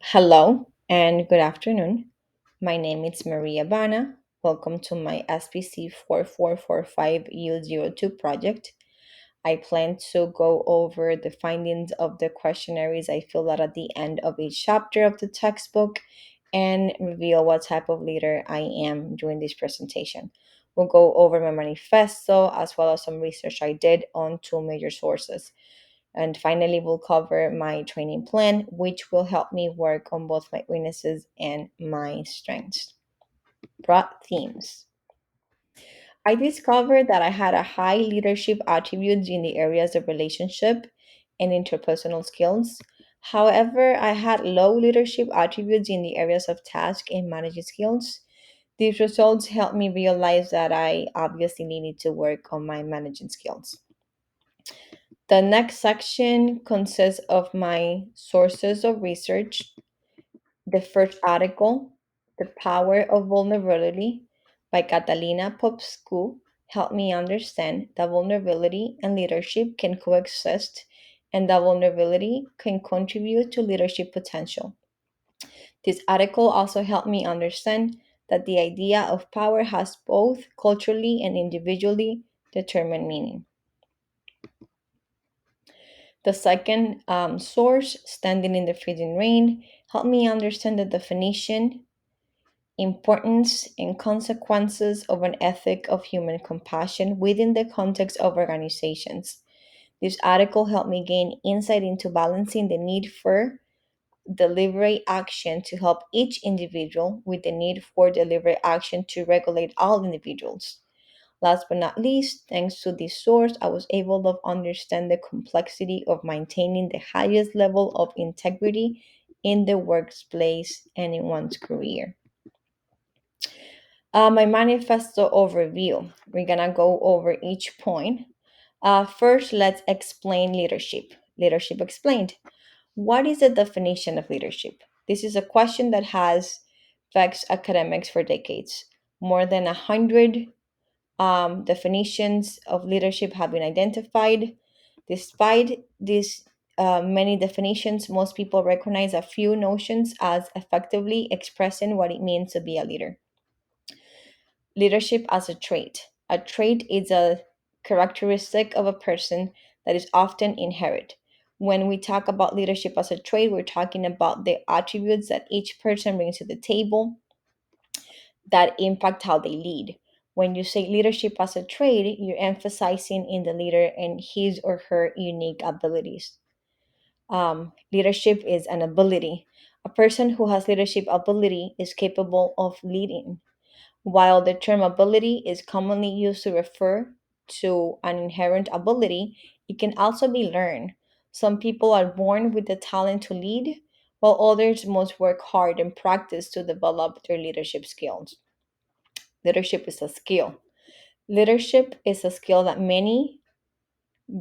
Hello and good afternoon. My name is Maria Bana. Welcome to my SPC 4445U02 project. I plan to go over the findings of the questionnaires I filled out at the end of each chapter of the textbook and reveal what type of leader I am during this presentation. We'll go over my manifesto as well as some research I did on two major sources. And finally, we'll cover my training plan, which will help me work on both my weaknesses and my strengths. Broad themes. I discovered that I had a high leadership attributes in the areas of relationship and interpersonal skills. However, I had low leadership attributes in the areas of task and management skills. These results helped me realize that I obviously needed to work on my managing skills. The next section consists of my sources of research. The first article, The Power of Vulnerability by Catalina Popescu, helped me understand that vulnerability and leadership can coexist and that vulnerability can contribute to leadership potential. This article also helped me understand that the idea of power has both culturally and individually determined meaning. The second source, Standing in the Freezing Rain, helped me understand the definition, importance, and consequences of an ethic of human compassion within the context of organizations. This article helped me gain insight into balancing the need for deliberate action to help each individual with the need for deliberate action to regulate all individuals. Last but not least, thanks to this source, I was able to understand the complexity of maintaining the highest level of integrity in the workplace and in one's career. My manifesto overview. We're gonna go over each point. First, let's explain leadership. Leadership explained. What is the definition of leadership? This is a question that has vexed academics for decades. More than 100 definitions of leadership have been identified. Despite these many definitions, most people recognize a few notions as effectively expressing what it means to be a leader. Leadership as a trait. A trait is a characteristic of a person that is often inherent. When we talk about leadership as a trait, we're talking about the attributes that each person brings to the table that impact how they lead. When you say leadership as a trait, you're emphasizing in the leader and his or her unique abilities. Leadership is an ability. A person who has leadership ability is capable of leading. While the term ability is commonly used to refer to an inherent ability, it can also be learned. Some people are born with the talent to lead, while others must work hard and practice to develop their leadership skills. Leadership is a skill. Leadership is a skill that many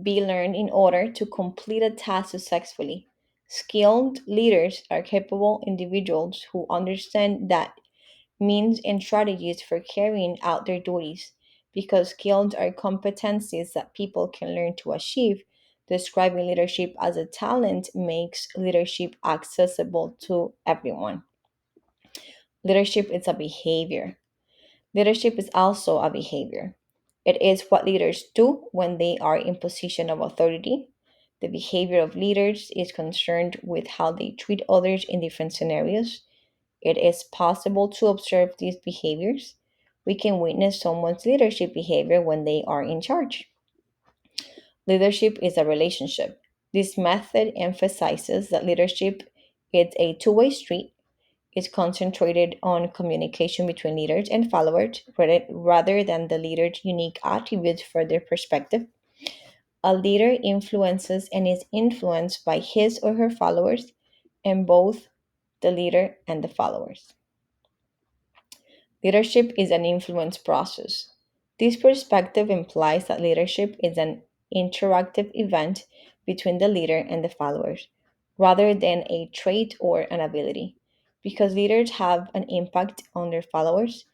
be learned in order to complete a task successfully. Skilled leaders are capable individuals who understand that means and strategies for carrying out their duties. Because skills are competencies that people can learn to achieve, describing leadership as a talent makes leadership accessible to everyone. Leadership is a behavior. Leadership is also a behavior. It is what leaders do when they are in position of authority. The behavior of leaders is concerned with how they treat others in different scenarios. It is possible to observe these behaviors. We can witness someone's leadership behavior when they are in charge. Leadership is a relationship. This method emphasizes that leadership is a two-way street. It's concentrated on communication between leaders and followers rather than the leader's unique attributes for their perspective. A leader influences and is influenced by his or her followers, and both the leader and the followers. Leadership is an influence process. This perspective implies that leadership is an interactive event between the leader and the followers, rather than a trait or an ability. Because leaders have an impact on their followers,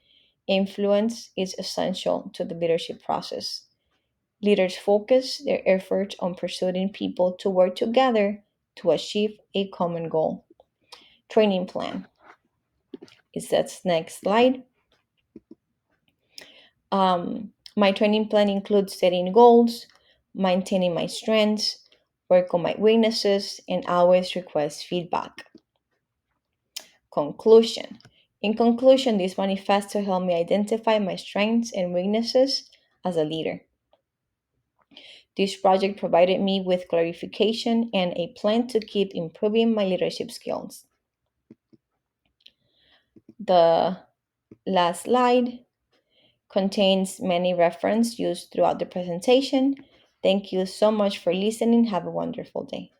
influence is essential to the leadership process. Leaders focus their efforts on persuading people to work together to achieve a common goal. training plan. Is that next slide? My training plan includes setting goals, maintaining my strengths, work on my weaknesses, and always request feedback. Conclusion. In conclusion, this manifesto helped me identify my strengths and weaknesses as a leader. This project provided me with clarification and a plan to keep improving my leadership skills. The last slide contains many references used throughout the presentation. Thank you so much for listening. Have a wonderful day.